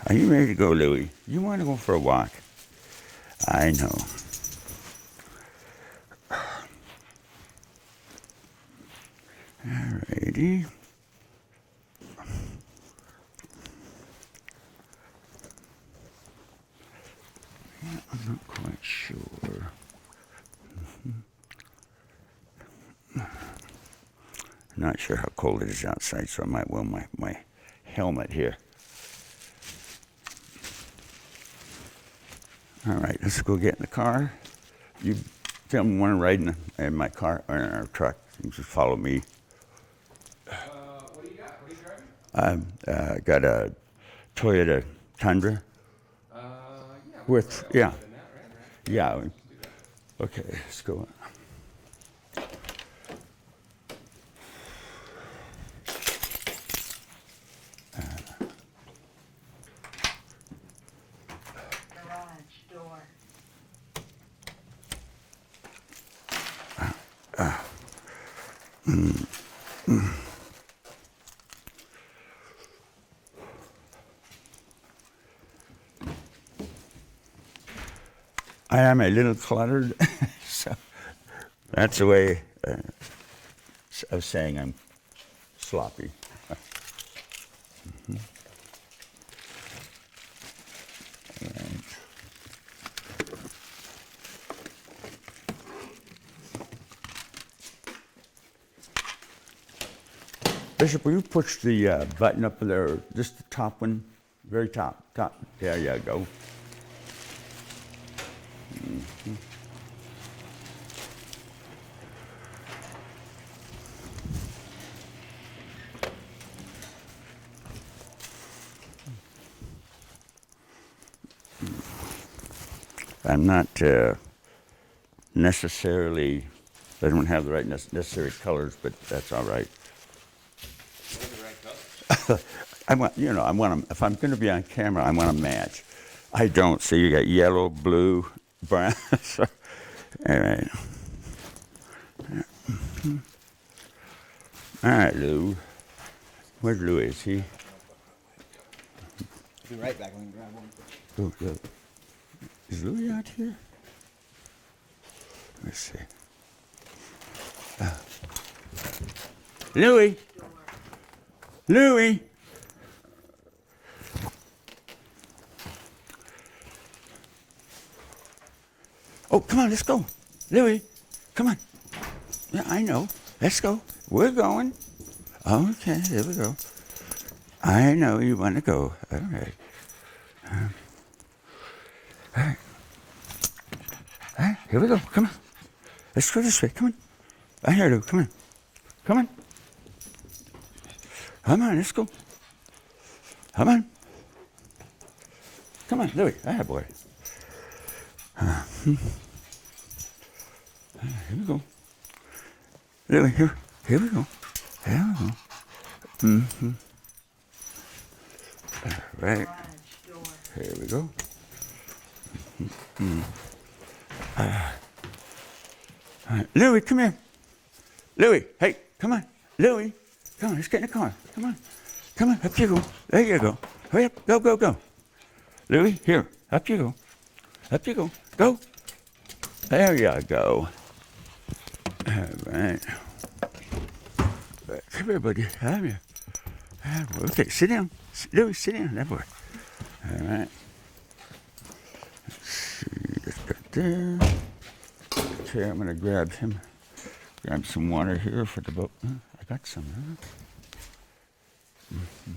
Are you ready to go, Louie? You want to go for a walk? I know. Alrighty. Yeah, I'm not quite sure. I'm not sure how cold it is outside, so I might wear my helmet here. All right, let's go get in the car. You gentlemen want to ride in my car or in our truck? You just follow me. What do you got? What are you driving? I've got a Toyota Tundra Yeah, we can with, probably yeah, all fit in that, right? yeah. Let's do that. Okay, let's go. Garage door. I am a little cluttered, so that's the way of saying I'm sloppy. Right. Bishop, will you push the button up there, just the top one, very top. There you go. I'm not necessarily, I don't have the right necessary colors, but that's all right. You got the right colors. I want to, if I'm going to be on camera, I want to match. I don't. So you got yellow, blue, brown. So, all right. All right, Lou. Where's Lou? Is he? Be right back. Let me grab one. Go. Is Louis out here? Let's see. Louis. Louis. Oh, come on, let's go. Louis, come on. Yeah, I know. Let's go. We're going. Okay, here we go. I know you want to go. All right. All right. All right, here we go. Come on. Let's go this way. Come on. I hear you. Come on. Come on. Come on, let's go. Come on. Come on, Louis. Ah, boy. Here we go. Louis, here we go. Here we go. Mm-hmm. All right. Garage door. Here we go. All right. Louis, come here. Louis, hey, come on. Louis, come on, let's get in the car. Come on. Come on, up you go. There you go. Hurry up. Go. Louis, here. Up you go. Up you go. Go. There you go. All right. Come here, buddy. Come here. Okay, sit down. Louis, sit down. That boy. All right. Let's see. Just got there. Okay, I'm going to grab some water here for the boat. I got some, huh? Mm-hmm.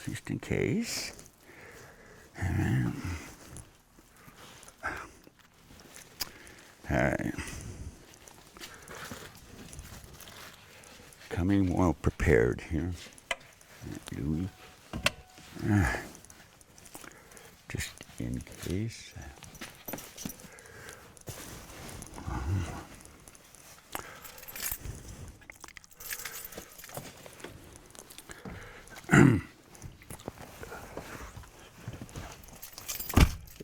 Just in case. All right. coming well prepared here. Louis. Just in case.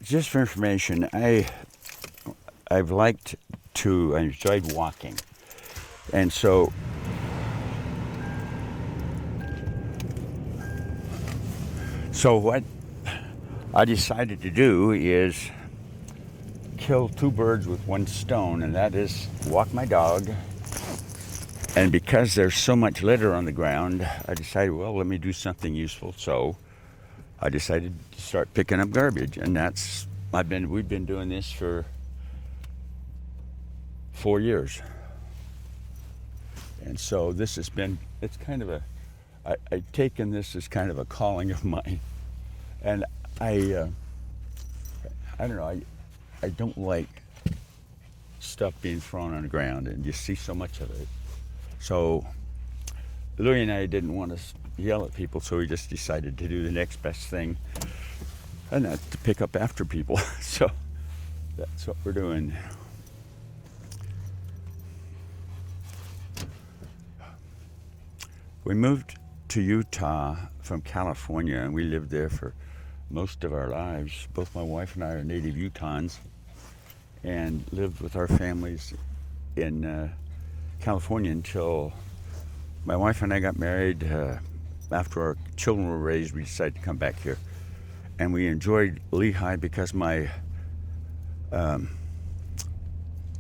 Just for information, I enjoyed walking, and so what I decided to do is kill two birds with one stone, and that is walk my dog. And because there's so much litter on the ground, I decided, well, let me do something useful. So I decided to start picking up garbage, and we've been doing this for 4 years. And so it's kind of I've taken this as kind of a calling of mine. And I don't know, I don't like stuff being thrown on the ground, and you see so much of it. So Louis and I didn't want to yell at people, so we just decided to do the next best thing, and that's to pick up after people. So that's what we're doing. We moved to Utah from California, and we lived there for most of our lives. Both my wife and I are native Utahns, and lived with our families in California until my wife and I got married. After our children were raised, we decided to come back here. And we enjoyed Lehi because my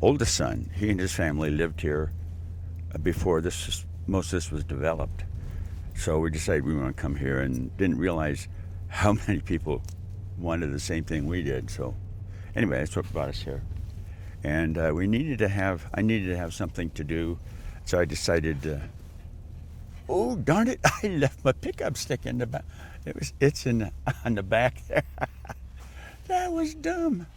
oldest son, he and his family lived here before most of this was developed. So we decided we want to come here, and didn't realize how many people wanted the same thing we did. So anyway, that's what brought us here. And I needed to have something to do, so I decided. Oh darn it! I left my pickup stick in the back. It's on the back there. That was dumb.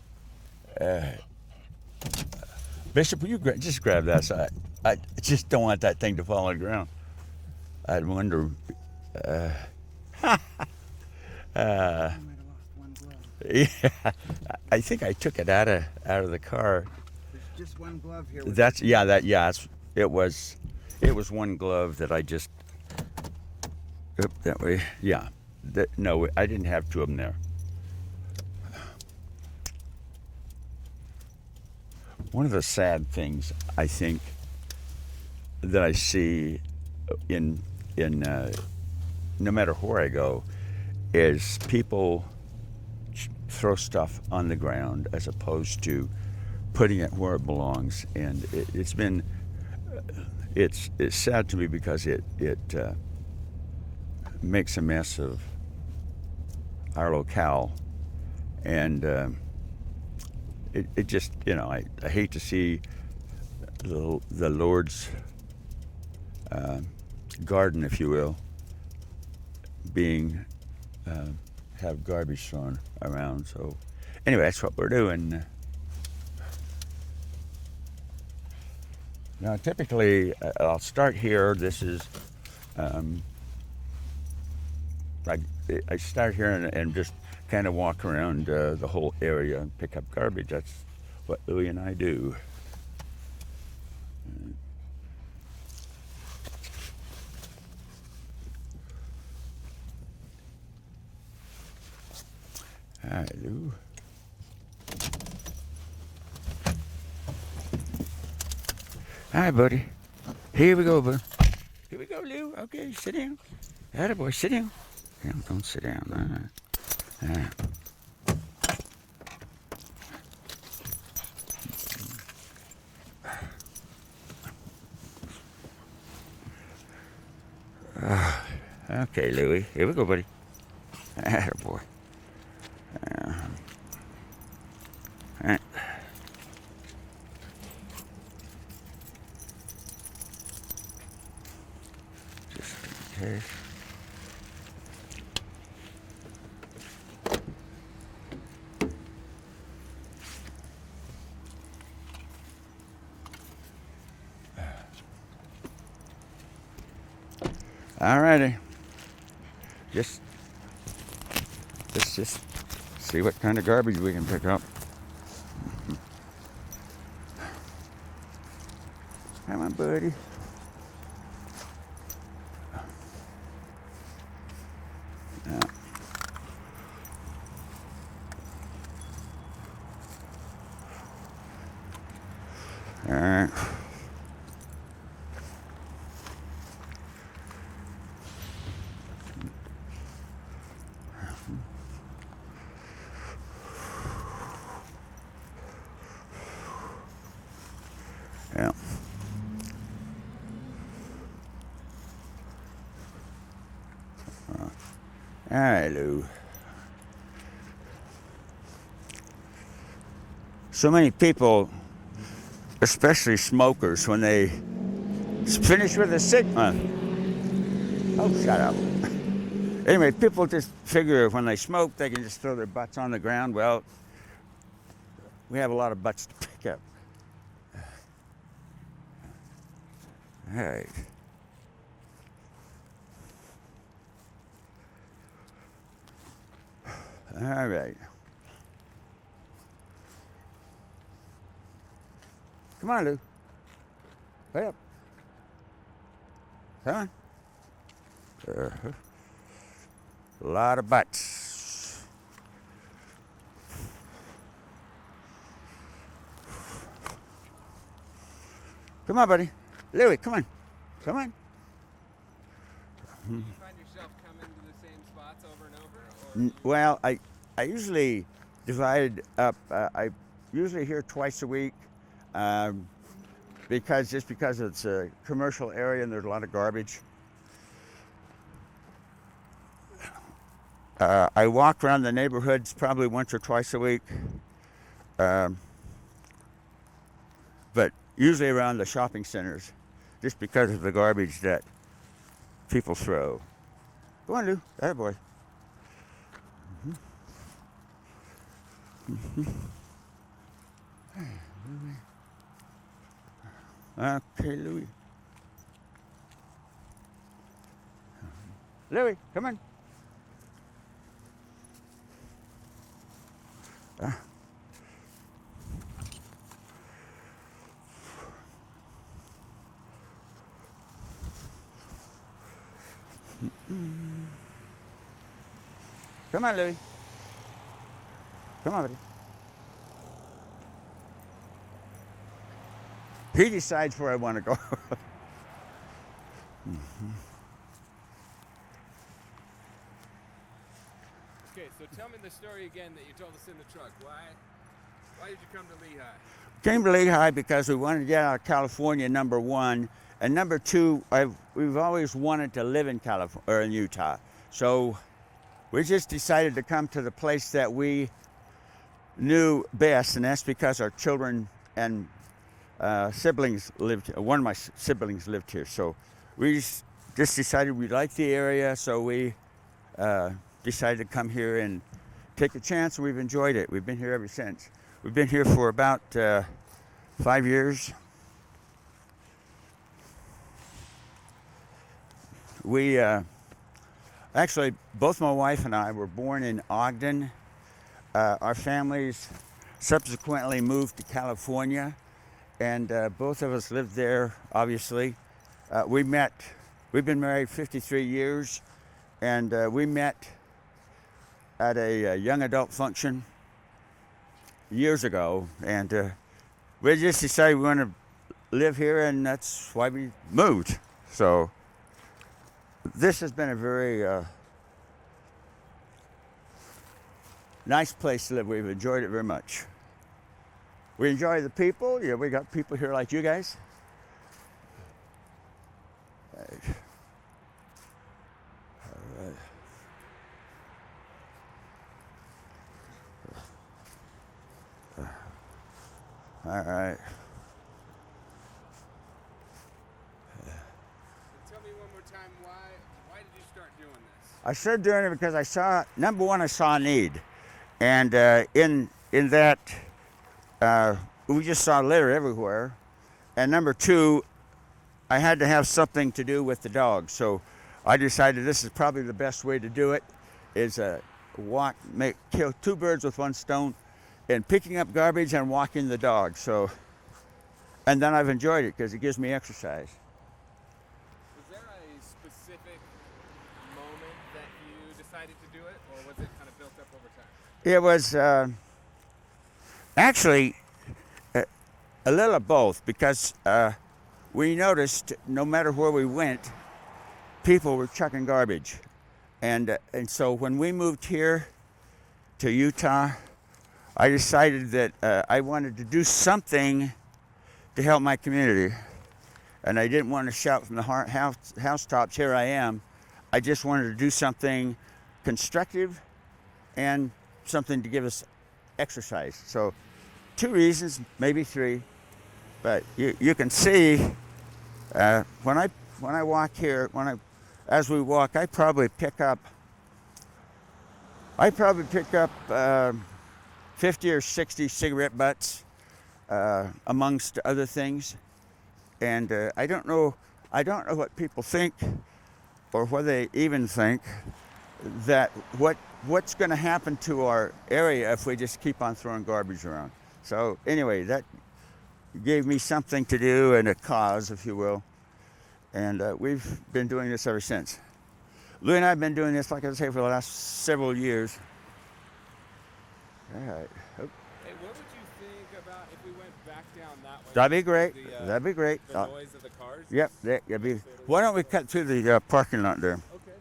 Bishop, will you just grab that? So I just don't want that thing to fall on the ground. I'd wonder. Yeah, I think I took it out of the car. There's just one glove here. It was one glove that I just. That way, yeah. No, I didn't have two of them there. One of the sad things I think that I see in no matter where I go is people throw stuff on the ground as opposed to putting it where it belongs, and it's sad to me because it makes a mess of our locale, and it just, I hate to see the Lord's garden, if you will, being have garbage thrown around. So anyway, that's what we're doing. Now typically I'll start here. This is I start here and just kind of walk around the whole area and pick up garbage. That's what Louie and I do. Hi, Lou. Hi, buddy. Here we go, bud. Here we go, Lou. Okay, sit down. Attaboy, sit down. Don't sit down. All right. Okay, Louie. Here we go, buddy. Attaboy. Just in case. All righty. Just let's just see what kind of garbage we can pick up. Come on, buddy. Yeah. All right. Yeah. All right, Lou. So many people, especially smokers, when they finish with a cigarette. Oh, shut up. Anyway, people just figure when they smoke, they can just throw their butts on the ground. Well, we have a lot of butts to pick up. All right. All right. Come on, Lou. Hurry up. Come on. A lot of butts. Come on, buddy. Louie, come on. Come on. Do you find yourself coming to the same spots over and over? Or Well, I usually divide up. I usually here twice a week because it's a commercial area and there's a lot of garbage. I walk around the neighborhoods probably once or twice a week, but usually around the shopping centers, just because of the garbage that people throw. Go on, Lou. That boy. Okay, Louie. Louie, come on. Come on, Louie. Come on, buddy. He decides where I want to go. okay, so tell me the story again that you told us in the truck. Why did you come to Lehigh? Came to Lehigh because we wanted to get out of California, number one, and number two, we've always wanted to live in California or in Utah. So we just decided to come to the place that we knew best, and that's because our children and siblings lived. One of my siblings lived here, so we just decided we liked the area, so we decided to come here and take a chance, and we've enjoyed it. We've been here ever since. We've been here for about 5 years. We actually, both my wife and I were born in Ogden. Our families subsequently moved to California, and both of us lived there, obviously. We've been married 53 years, and we met at a young adult function years ago, and we just decided we want to live here, and that's why we moved. So this has been a very nice place to live. We've enjoyed it very much. We enjoy the people. Yeah, we got people here like you guys. All right. Tell me one more time why did you start doing this? I started doing it because I saw, number one, I saw a need. And in that, we just saw litter everywhere. And number two, I had to have something to do with the dogs. So I decided this is probably the best way to do it, is kill two birds with one stone, in picking up garbage and walking the dog. So, and then I've enjoyed it because it gives me exercise. Was there a specific moment that you decided to do it, or was it kind of built up over time? It was actually a little of both, because we noticed no matter where we went, people were chucking garbage. And so when we moved here to Utah, I decided that I wanted to do something to help my community. And I didn't want to shout from the housetops, here I am. I just wanted to do something constructive and something to give us exercise. So 2 reasons, maybe 3, but you can see when I walk here, as we walk, I probably pick up 50 or 60 cigarette butts, amongst other things. And I don't know what people think, or whether they even think that what's going to happen to our area if we just keep on throwing garbage around. So anyway, that gave me something to do and a cause, if you will. And we've been doing this ever since. Lou and I have been doing this, like I say, for the last several years. All right. Oh, Hey, what would you think about if we went back down that way? that'd be great. The, That'd be great. The noise of the cars? Yep. That'd be. Why don't we cut through the parking lot there? Okay.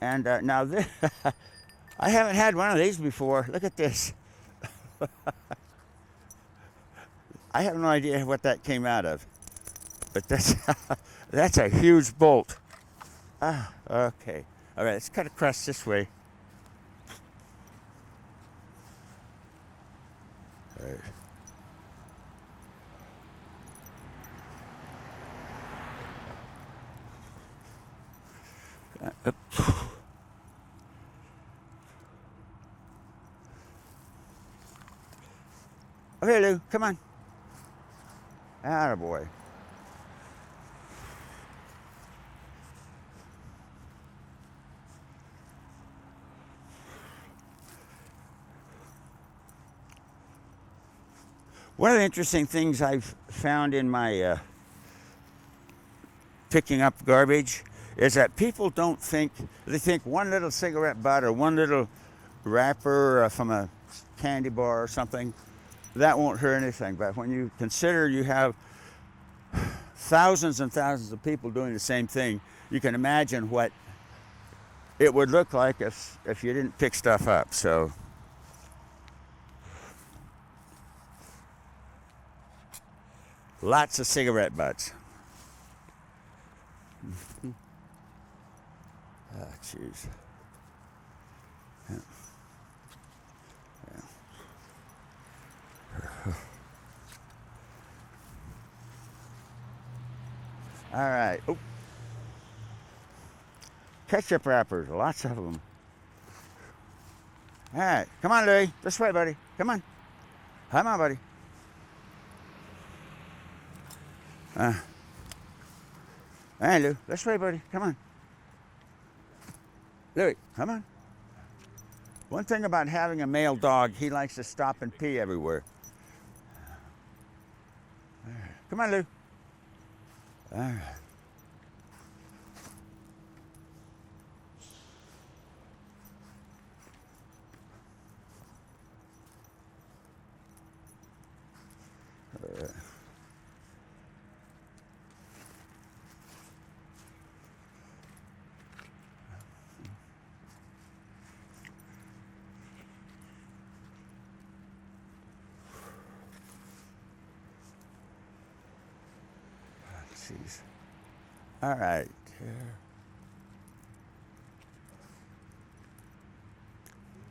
And now this, I haven't had one of these before. Look at this. I have no idea what that came out of, but that's a huge bolt. Ah, okay. All right, let's cut across this way. All right. Okay, Lou, come on. Attaboy. One of the interesting things I've found in my picking up garbage is that people don't think, they think one little cigarette butt or one little wrapper from a candy bar or something, that won't hurt anything. But when you consider you have thousands and thousands of people doing the same thing, you can imagine what it would look like if you didn't pick stuff up. So lots of cigarette butts. Ah, jeez. Yeah. Yeah. All right. Oh. Ketchup wrappers, lots of them. All right, come on, Louie. This way, buddy. Come on. Come on, buddy. Hey, Lou. This way, buddy. Come on. Louie, come on. One thing about having a male dog, he likes to stop and pee everywhere. Come on, Lou. All right. Jeez. All right. Seems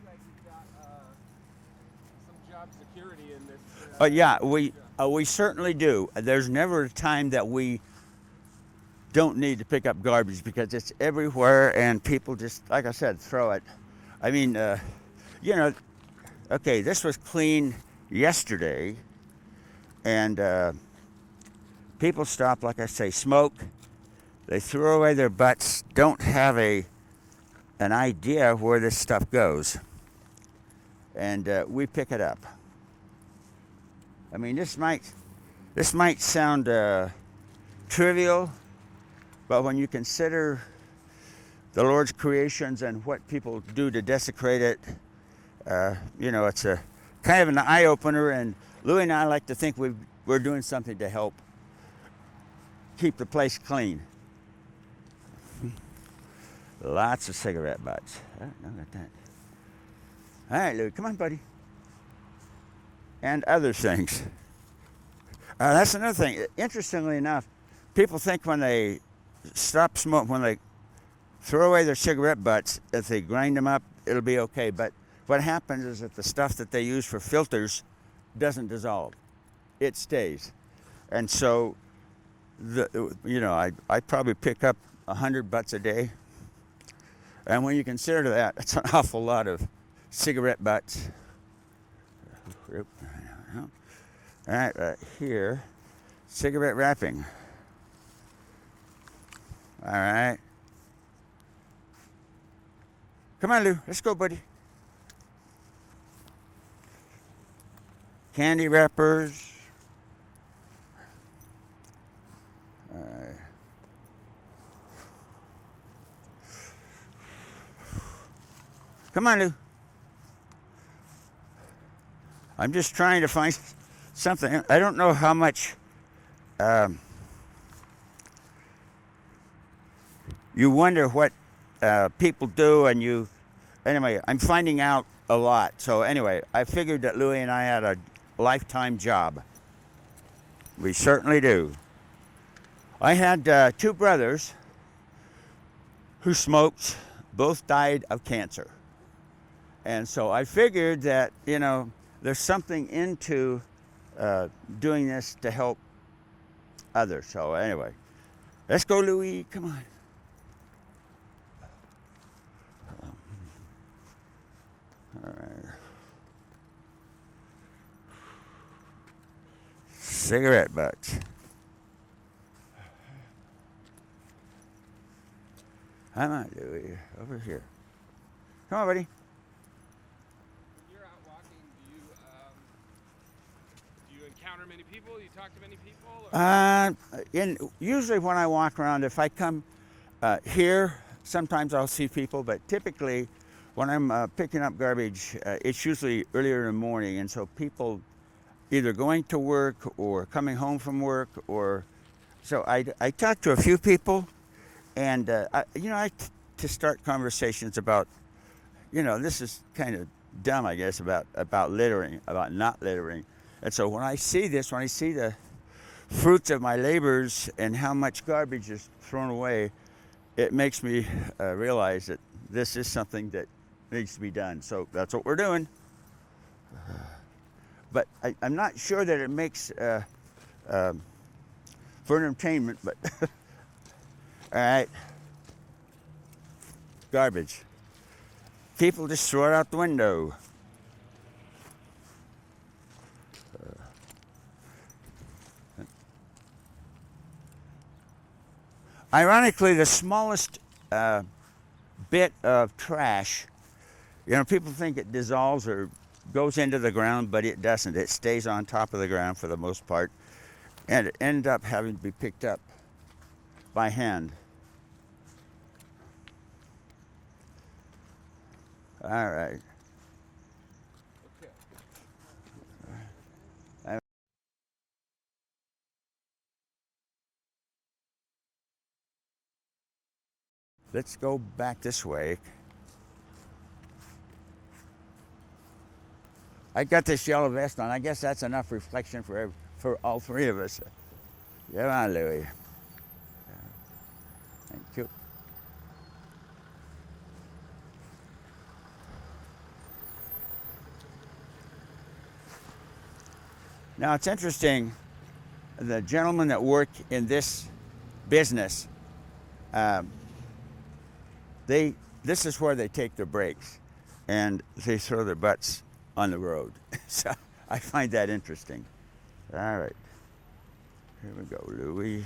like you've got some job security in this. Yeah, we certainly do. There's never a time that we don't need to pick up garbage because it's everywhere and people just, like I said, throw it. I mean, you know, okay, this was clean yesterday, and people stop, like I say, smoke. They throw away their butts, don't have an idea where this stuff goes. And we pick it up. I mean, this might sound trivial, but when you consider the Lord's creations and what people do to desecrate it, it's a kind of an eye opener. And Louie and I like to think we're doing something to help keep the place clean. Lots of cigarette butts. Oh, look at that. All right, Louie, come on, buddy. And other things. That's another thing. Interestingly enough, people think when they stop smoking, when they throw away their cigarette butts, if they grind them up, it'll be okay. But what happens is that the stuff that they use for filters doesn't dissolve. It stays. And so, I probably pick up 100 butts a day. And when you consider that, it's an awful lot of cigarette butts. All right, here, cigarette wrapping. All right. Come on, Lou. Let's go, buddy. Candy wrappers. Come on, Lou. I'm just trying to find something. I don't know how much you wonder what people do, and anyway, I'm finding out a lot. So anyway, I figured that Louie and I had a lifetime job. We certainly do. I had 2 brothers who smoked. Both died of cancer. And so I figured that, there's something into doing this to help others. So anyway, let's go, Louie. Come on. All right. Cigarette butts. Come on, Louie. Over here. Come on, buddy. You're out walking. Do you encounter many people? You talk to many people? Or? Usually when I walk around, if I come here, sometimes I'll see people, but typically when I'm picking up garbage, it's usually earlier in the morning, and so people either going to work or coming home from work, so I talk to a few people, and to start conversations about, this is kind of dumb, I guess, about littering, about not littering. And so when I see this, when I see the fruits of my labors and how much garbage is thrown away, it makes me realize that this is something that needs to be done. So that's what we're doing. But I'm not sure that it makes for entertainment, but all right. Garbage. People just throw it out the window. Ironically, the smallest bit of trash, people think it dissolves or goes into the ground, but it doesn't. It stays on top of the ground for the most part, and it ends up having to be picked up by hand. All right. Okay. Let's go back this way. I got this yellow vest on. I guess that's enough reflection for all 3 of us. Come on, Louie. Thank you. Now it's interesting, the gentlemen that work in this business, this is where they take their breaks, and they throw their butts on the road. So I find that interesting. All right, here we go, Louie.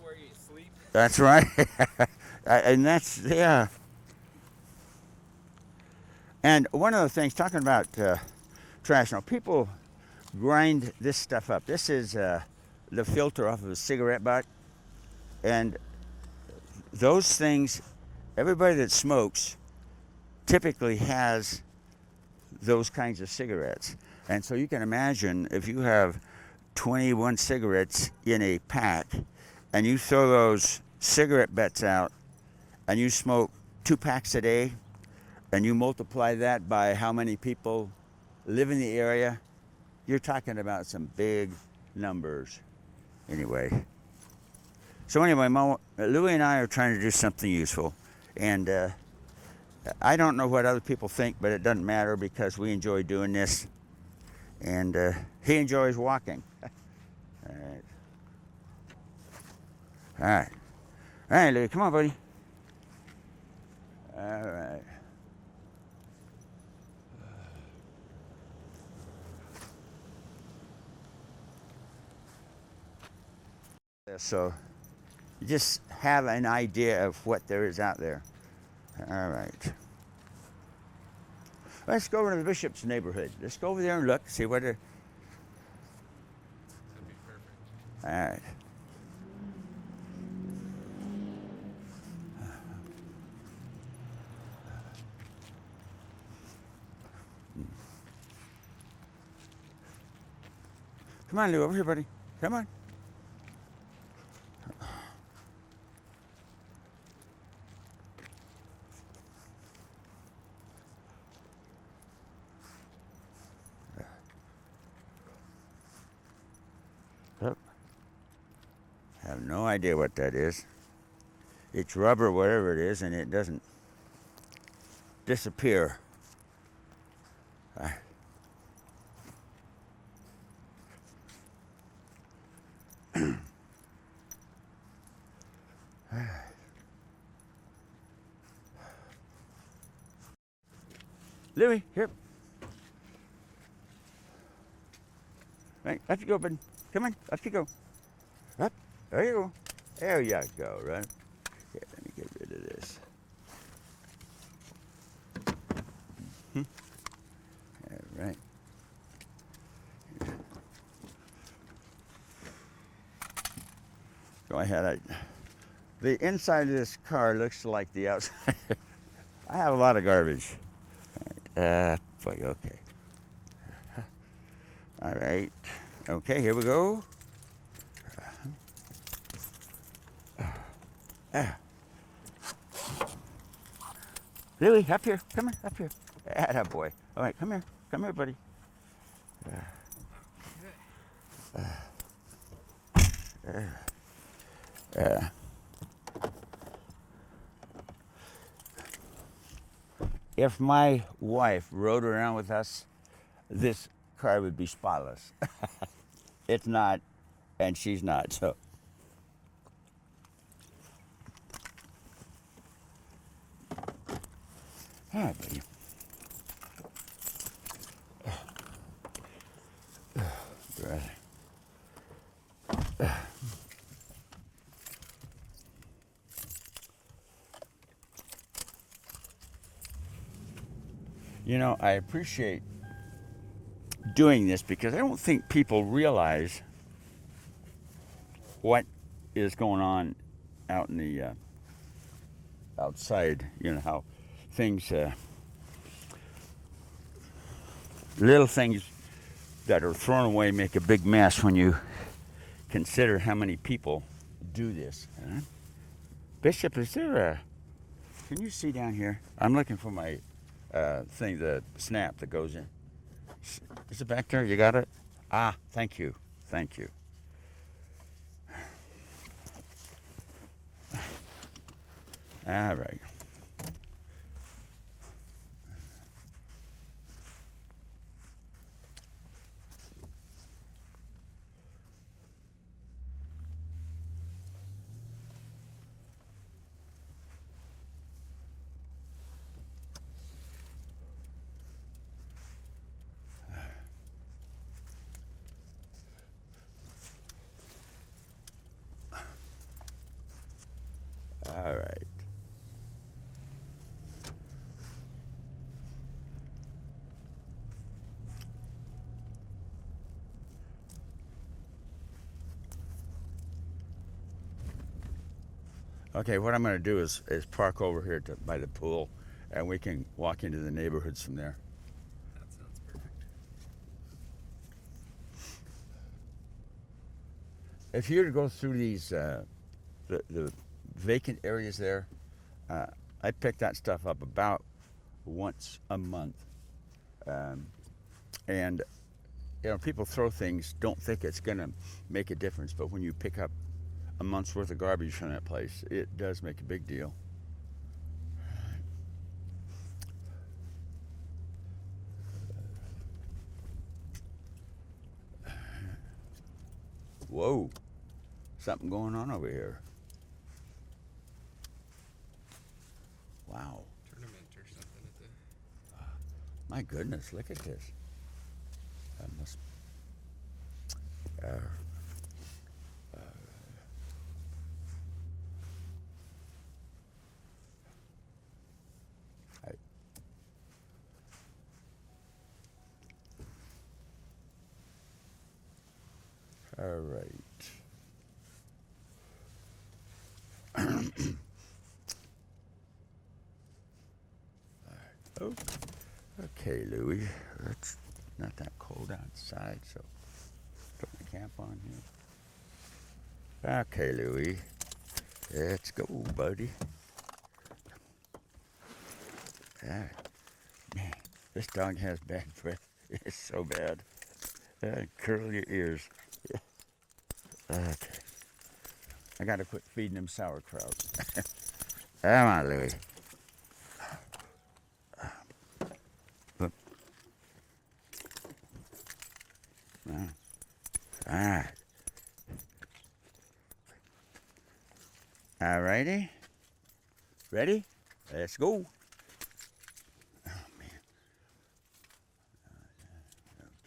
where you sleep. That's right. And that's, yeah. And one of the things, talking about trash, now people grind this stuff up. This is the filter off of a cigarette butt. And those things, everybody that smokes typically has those kinds of cigarettes. And so you can imagine if you have 21 cigarettes in a pack and you throw those cigarette butts out and you smoke 2 packs a day and you multiply that by how many people live in the area, you're talking about some big numbers. Anyway. So anyway, Louie and I are trying to do something useful. And I don't know what other people think, but it doesn't matter because we enjoy doing this. And he enjoys walking. All right. All right. All right, Louie, come on, buddy. All right. So you just have an idea of what there is out there. All right. Let's go over to the Bishop's neighborhood. Let's go over there and look, see what it. That'd be perfect. All right. Come on, Lou, over here, buddy. Come on. Yep. Have no idea what that is. It's rubber, whatever it is, and it doesn't disappear. Louie, here. Right, up you go, bud. Come on, up you go. Up. There you go. There you go, right? Here, let me get rid of this. All right. Go ahead. The inside of this car looks like the outside. I have a lot of garbage. Boy, okay. All right. Okay, here we go. Lily, up here. Come on, up here. Atta boy. All right, come here. Come here, buddy. If my wife rode around with us, this car would be spotless. It's not, and she's not, so. All right, buddy. Right. You know, I appreciate doing this because I don't think people realize what is going on out in the outside. You know how things, little things that are thrown away make a big mess when you consider how many people do this. Huh? Bishop, is there a? Can you see down here? I'm looking for my thing, the snap that goes in. Is it back there? You got it? Ah, thank you. Thank you. All right. All right. Okay, what I'm going to do is park over here by the pool, and we can walk into the neighborhoods from there. That sounds perfect. If you were to go through these, the vacant areas there, I pick that stuff up about once a month. And, you know, people throw things, don't think it's going to make a difference, but when you pick up a month's worth of garbage from that place, it does make a big deal. Whoa, something going on over here. Wow, Tournament or something at the. my goodness, look at this. That must. I, all right. Oh, okay, Louie. It's not that cold outside, so put my cap on here. Okay, Louie. Let's go, buddy. Ah, man, this dog has bad breath. It's so bad. Curl your ears. Okay. I gotta quit feeding him sauerkraut. Come on, Louie. Alright. Alrighty. Ready? Let's go. Oh, man.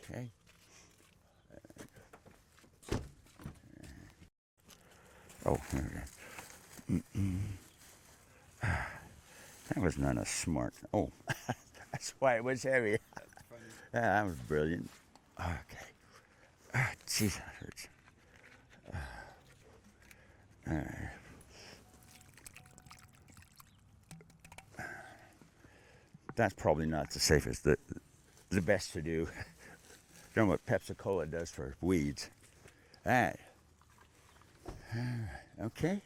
Okay. Oh, here we go. That was not a smart. Oh, that's why it was heavy. That's funny. That was brilliant. Okay. Ah, jeez, that hurts. That's probably not the safest. The best to do. Don't know what Pepsi-Cola does for weeds. All right. Okay.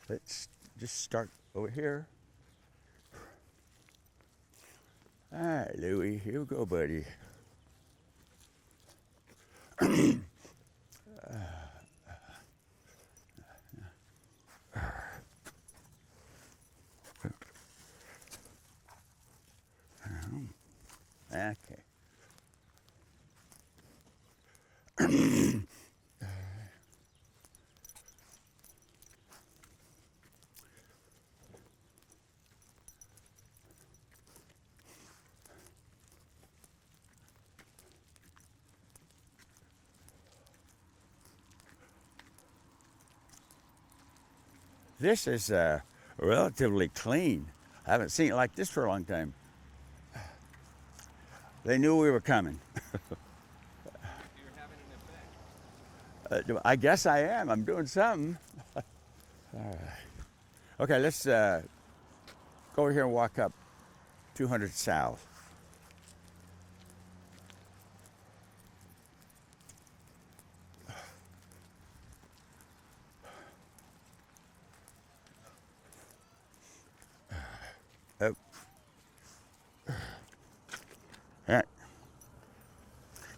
Let's just start over here. All right, Louie. Here we go, buddy. Okay. This is relatively clean. I haven't seen it like this for a long time. They knew we were coming. You're having an effect. I guess I am. I'm doing something. All right. Okay, let's go over here and walk up 200 south. Oh. Yeah.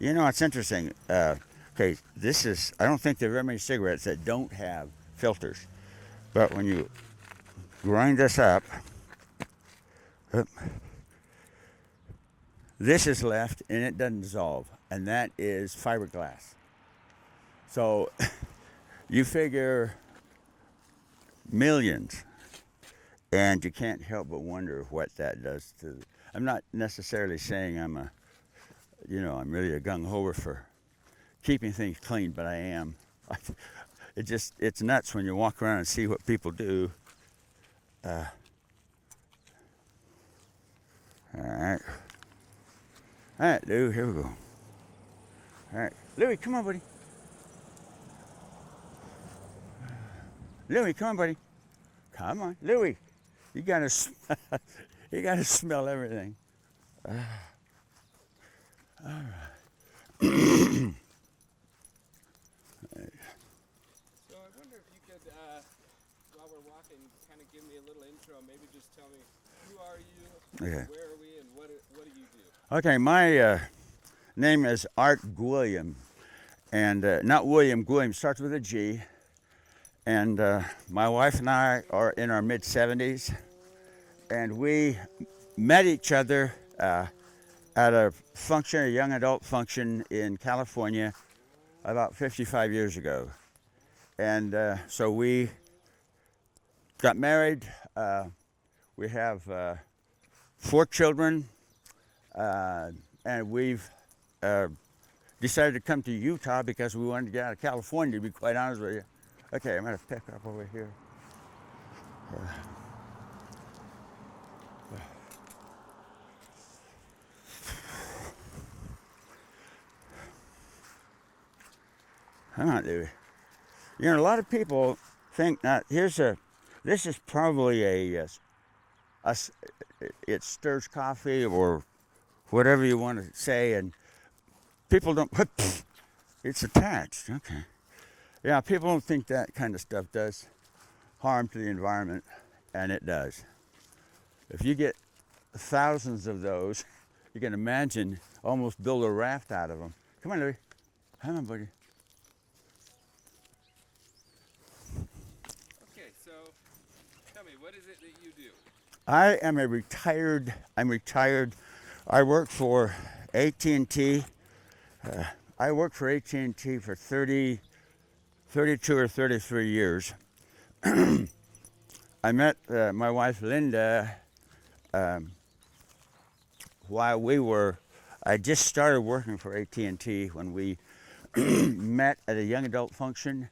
You know, it's interesting. Okay, this is, I don't think there are very many cigarettes that don't have filters. But when you grind this up, this is left and it doesn't dissolve. And that is fiberglass. So you figure millions. And you can't help but wonder what that does to. I'm not necessarily saying I'm really a gung-hoer for keeping things clean, but I am. It's nuts when you walk around and see what people do. All right. All right, Louie, here we go. All right. Louie, come on, buddy. Louie, come on, buddy. Come on. Louie, you gotta, you gotta smell everything. All right. So I wonder if you could, while we're walking, kind of give me a little intro. Maybe just tell me, who are you, Okay. where are we, and what do you do? Okay, my name is Art Gwilliam, and not William. Gwilliam starts with a G. And my wife and I are in our mid 70s, and we met each other at a function, a young adult function in California, about 55 years ago. And so we got married. We have 4 children, and we've decided to come to Utah because we wanted to get out of California, to be quite honest with you. Okay, I'm going to pick up over here. Hang on, Louie. You know, a lot of people think that this is probably it stirs coffee or whatever you want to say, and people don't, it's attached, okay. Yeah, people don't think that kind of stuff does harm to the environment, and it does. If you get thousands of those, you can imagine almost build a raft out of them. Come on, Louie. Come on, buddy. Okay, so tell me, what is it that you do? I'm retired. I work for AT&T. I worked for AT&T for 32 or 33 years. I met my wife Linda while I just started working for AT&T when we met at a young adult function,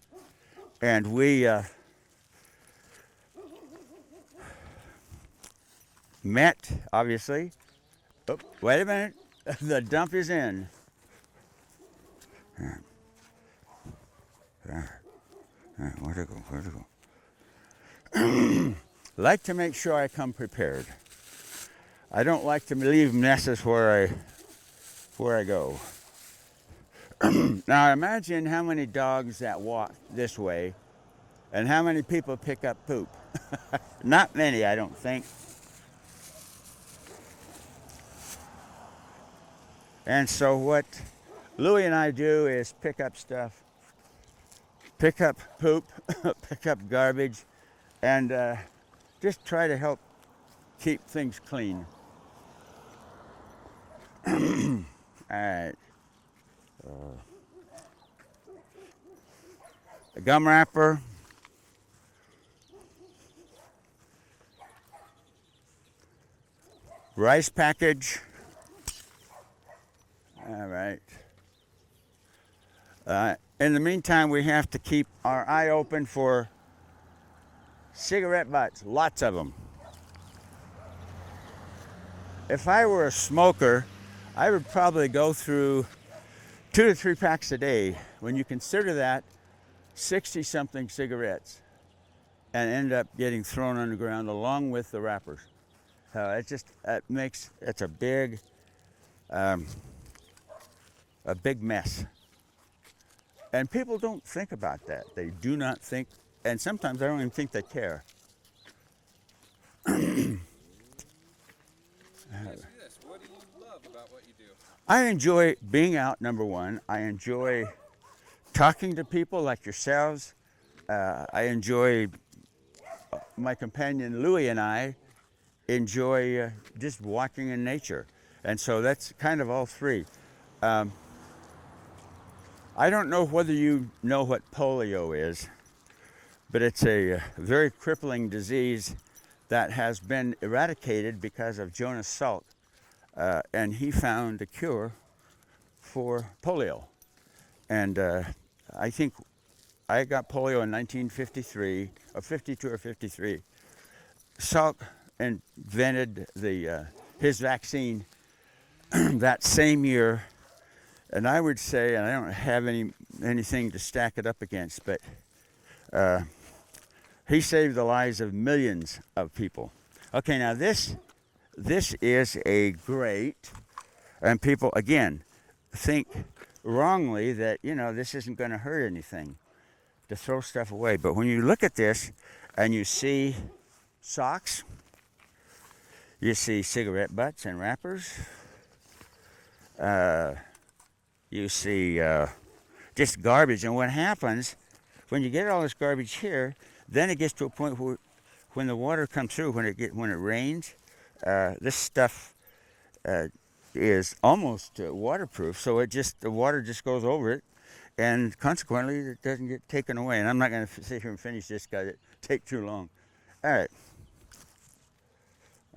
and we met, obviously. Oh, wait a minute, the dump is in. Where'd it go? Like to make sure I come prepared. I don't like to leave messes where I go. Now imagine how many dogs that walk this way and how many people pick up poop. Not many, I don't think. And so what Louie and I do is pick up stuff, pick up poop, pick up garbage, and just try to help keep things clean. All right. A gum wrapper. Rice package. All right. In the meantime, we have to keep our eye open for cigarette butts, lots of them. If I were a smoker, I would probably go through 2 to 3 packs a day. When you consider that, 60-something cigarettes, and end up getting thrown on the ground along with the wrappers. It's a big mess. And people don't think about that. They do not think, and sometimes I don't even think they care. Let me ask you this. What do you love about what you do? I enjoy being out, number one. I enjoy talking to people like yourselves. I enjoy, my companion Louie and I enjoy just walking in nature. And so that's kind of all three. I don't know whether you know what polio is, but it's a very crippling disease that has been eradicated because of Jonas Salk. And he found a cure for polio. And I think I got polio in 1953, or 52 or 53. Salk invented his vaccine that same year, and I would say, and I don't have anything to stack it up against, but he saved the lives of millions of people. Okay, now this is a great, and people again think wrongly that this isn't going to hurt anything to throw stuff away. But when you look at this and you see socks, you see cigarette butts and wrappers, you see just garbage. And what happens when you get all this garbage here, then it gets to a point where when the water comes through, when it rains, this stuff is almost waterproof, so the water just goes over it, and consequently it doesn't get taken away. And I'm not going to sit here and finish this because it take too long. All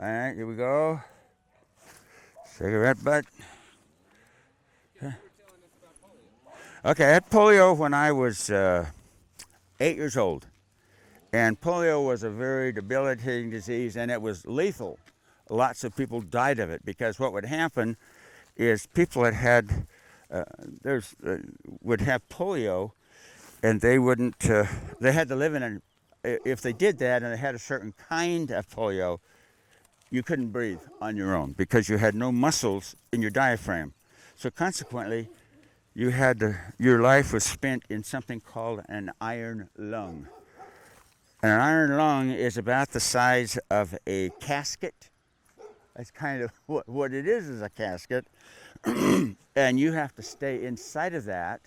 right, here we go. Cigarette butt. Okay, I had polio when I was 8 years old, and polio was a very debilitating disease, and it was lethal. Lots of people died of it because what would happen is people that had would have polio, and they wouldn't. They had to live in an. If they did that and they had a certain kind of polio, you couldn't breathe on your own because you had no muscles in your diaphragm. So consequently, your life was spent in something called an iron lung. And an iron lung is about the size of a casket. That's kind of what it is a casket. And you have to stay inside of that.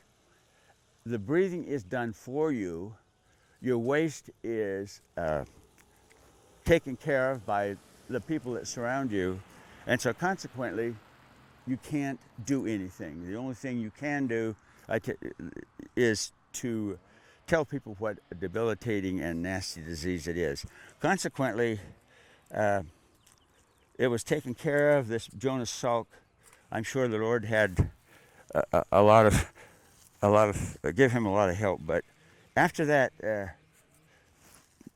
The breathing is done for you. Your waste is taken care of by the people that surround you. And so consequently, you can't do anything. The only thing you can do is to tell people what a debilitating and nasty disease it is. Consequently, it was taken care of. This Jonas Salk, I'm sure the Lord had a lot of give him a lot of help. But after that,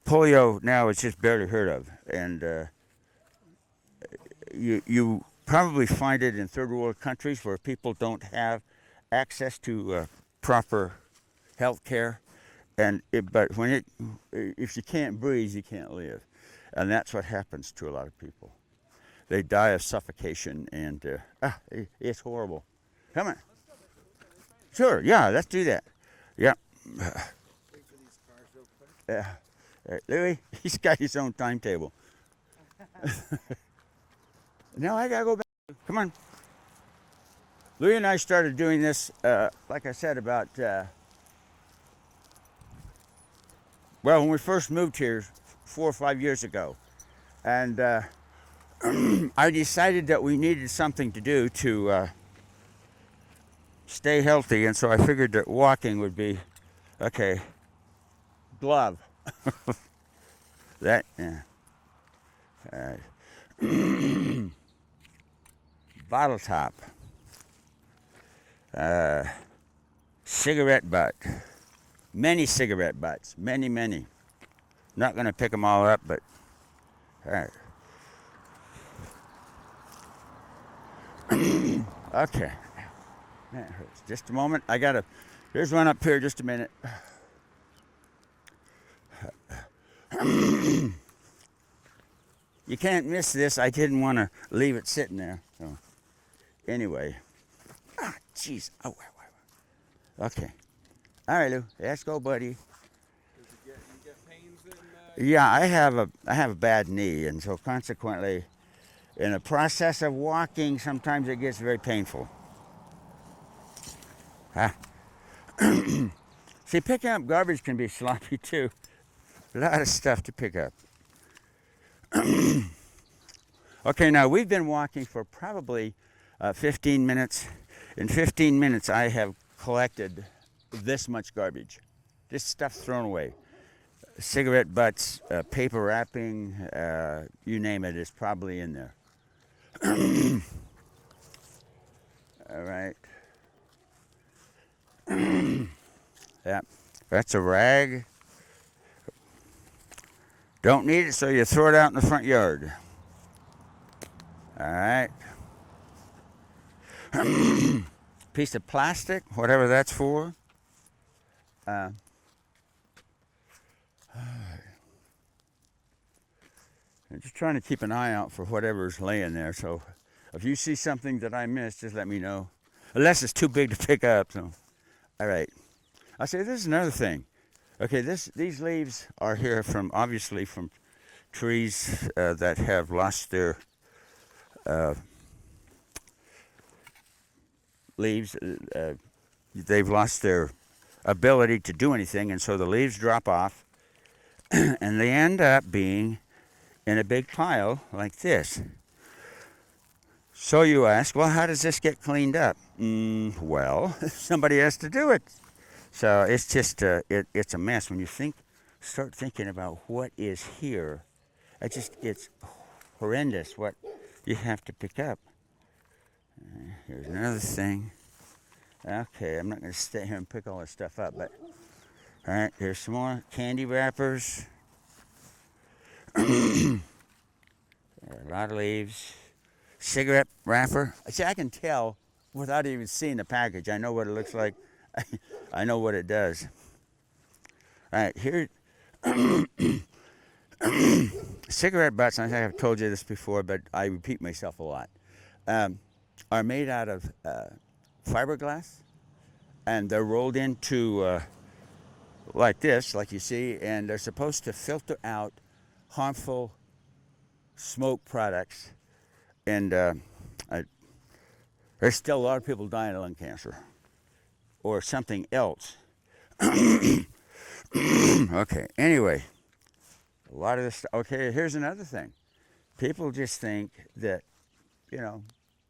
polio now is just barely heard of, and you probably find it in third world countries where people don't have access to proper health care. But if you can't breathe, you can't live, and that's what happens to a lot of people. They die of suffocation, and it's horrible. Come on. Sure, yeah, let's do that. Yeah. Louis, he's got his own timetable. No, I gotta go back. Come on. Louis and I started doing this, like I said, about when we first moved here 4 or 5 years ago, and I decided that we needed something to do to stay healthy, and so I figured that walking would be okay. Glove. That, yeah. All right. Bottle top. Cigarette butt. Many cigarette butts. Many. Not going to pick them all up, but all right. Okay. That hurts. Just a moment. Here's one up here. Just a minute. You can't miss this. I didn't want to leave it sitting there. So, anyway. Jeez. Oh, okay. All right, Lou. Let's go, buddy. You get pains in, Yeah, I have a bad knee, and so consequently, in the process of walking, sometimes it gets very painful. See, picking up garbage can be sloppy too. A lot of stuff to pick up. Okay, now we've been walking for probably 15 minutes. In 15 minutes, I have collected this much garbage. This stuff thrown away. Cigarette butts, paper wrapping, you name it, is probably in there. All right. Yeah, that's a rag. Don't need it, so you throw it out in the front yard. All right. Piece of plastic, whatever that's for. I'm just trying to keep an eye out for whatever's laying there. So if you see something that I missed, just let me know. Unless it's too big to pick up. So, all right. I'll say this is another thing. Okay, these leaves are here from obviously from trees that have lost their leaves. They've lost their ability to do anything, and so the leaves drop off, and they end up being in a big pile like this. So you ask, well, how does this get cleaned up? Well, somebody has to do it. So it's just it's a mess when you start thinking about what is here. It's horrendous what you have to pick up. Here's another thing. Okay, I'm not going to stay here and pick all this stuff up, but all right, here's some more candy wrappers. A lot of leaves. Cigarette wrapper. See, I can tell without even seeing the package. I know what it looks like. I know what it does. All right, here. Cigarette butts, I think I've told you this before, but I repeat myself a lot, are made out of fiberglass, and they're rolled into like this, like you see, and they're supposed to filter out harmful smoke products. And there's still a lot of people dying of lung cancer or something else. Okay, anyway, a lot of this. Okay, here's another thing. People just think that,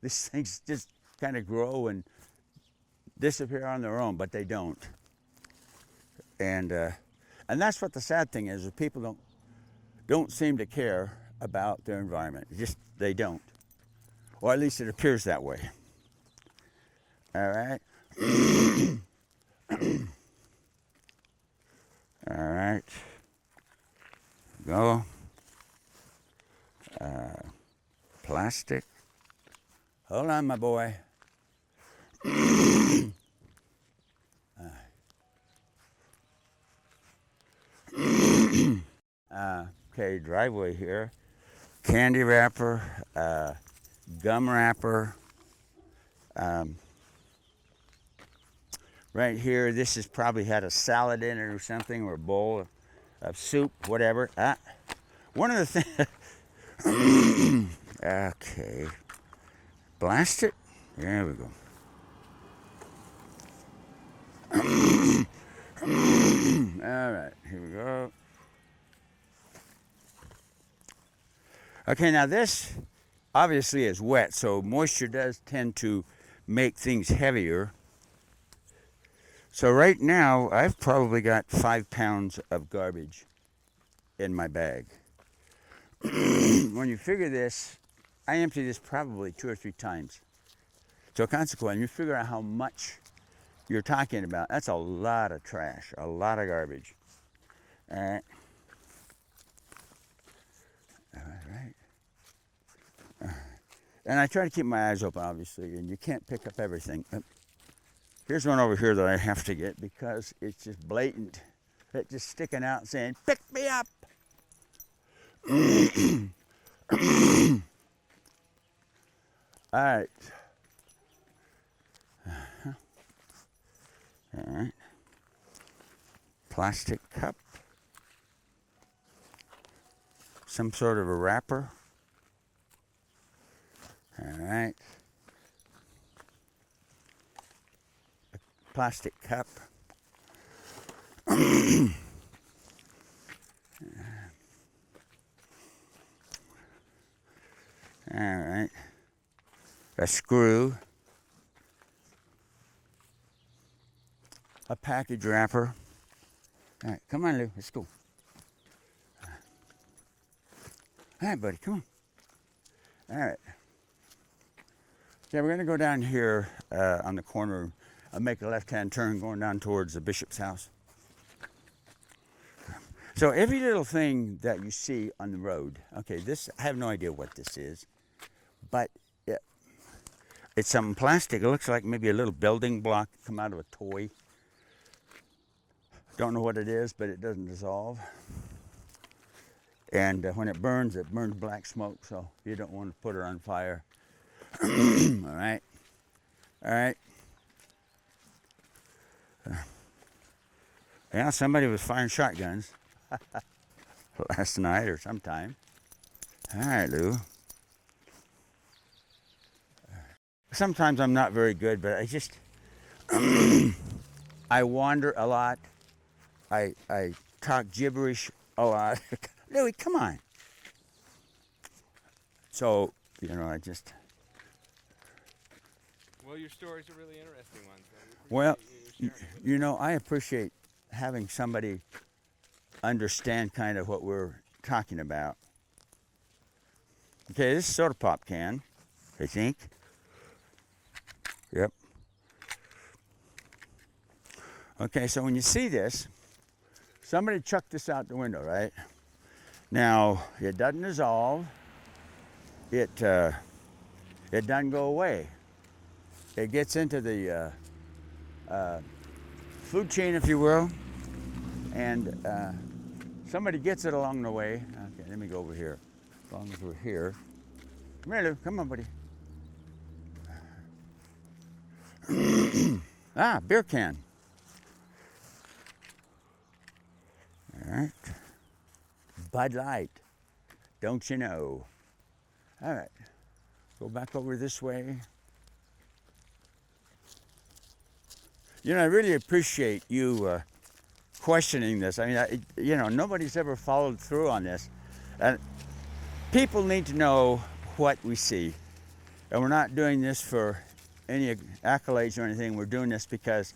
these things just kind of grow and disappear on their own, but they don't. And that's what the sad thing is people don't seem to care about their environment. They don't. Or at least it appears that way. All right. All right. Go. Plastic. Hold on, my boy. Okay, driveway here. Candy wrapper, gum wrapper. Right here, this has probably had a salad in it or something, or a bowl of soup, whatever. One of the things. Okay. Blast it. There we go. All right, here we go. Okay, now this obviously is wet, so moisture does tend to make things heavier. So right now, I've probably got 5 pounds of garbage in my bag. When you figure this, I empty this probably 2 or 3 times. So consequently, you figure out how much you're talking about. That's a lot of trash, a lot of garbage. All right. All right. And I try to keep my eyes open, obviously, and you can't pick up everything. Here's one over here that I have to get because it's just blatant. It's just sticking out and saying, pick me up. All right. All right. Plastic cup. Some sort of a wrapper. All right. A plastic cup. All right. A screw. A package wrapper. All right, come on, Lou, let's go. All right, buddy, come on. All right. Yeah, we're gonna go down here on the corner and make a left-hand turn going down towards the bishop's house. So every little thing that you see on the road, okay, this, I have no idea what this is, but it's some plastic. It looks like maybe a little building block come out of a toy. Don't know what it is, but it doesn't dissolve. And when it burns black smoke, so you don't want to put it on fire. All right. All right. Yeah, somebody was firing shotguns last night or sometime. All right, Lou. Sometimes I'm not very good, but I just I wander a lot. I talk gibberish a lot. Louie, come on. So, I just. Well, your stories are really interesting ones. Well, You sharing it. I appreciate having somebody understand kind of what we're talking about. Okay, this is soda pop can, I think. Yep. Okay, so when you see this, somebody chucked this out the window, right? Now, it doesn't dissolve. It doesn't go away. It gets into the food chain, if you will, and somebody gets it along the way. Okay, let me go over here. As long as we're here. Come here, Lou. Come on, buddy. Beer can. All right. Bud Light. Don't you know? All right. Go back over this way. I really appreciate you questioning this. I mean, nobody's ever followed through on this. And people need to know what we see. And we're not doing this for any accolades or anything. We're doing this because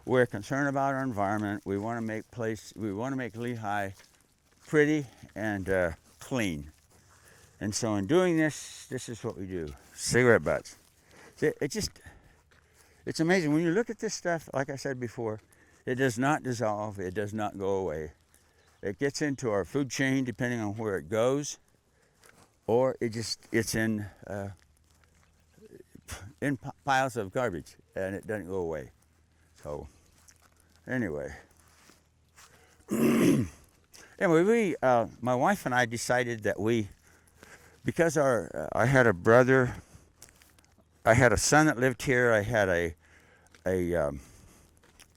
we're concerned about our environment. We want to make Lehi pretty and clean. And so in doing this, this is what we do. Cigarette butts. It's amazing. When you look at this stuff, like I said before, it does not dissolve. It does not go away. It gets into our food chain depending on where it goes, or it's in piles of garbage and it doesn't go away. So anyway, my wife and I decided that because I had a brother, I had a son that lived here. I had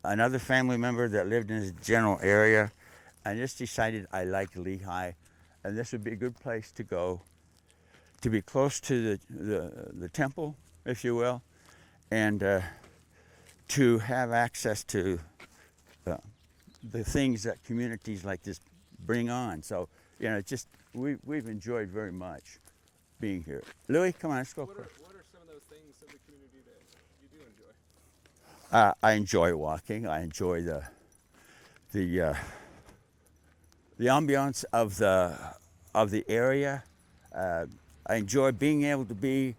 another family member that lived in this general area. I just decided I liked Lehi, and this would be a good place to go, to be close to the temple, if you will, and to have access to the things that communities like this bring on. So, we've enjoyed very much being here. Louis, come on, let's go. What are some of those things of the community that you do enjoy? I enjoy walking. I enjoy the ambiance of the area. I enjoy being able to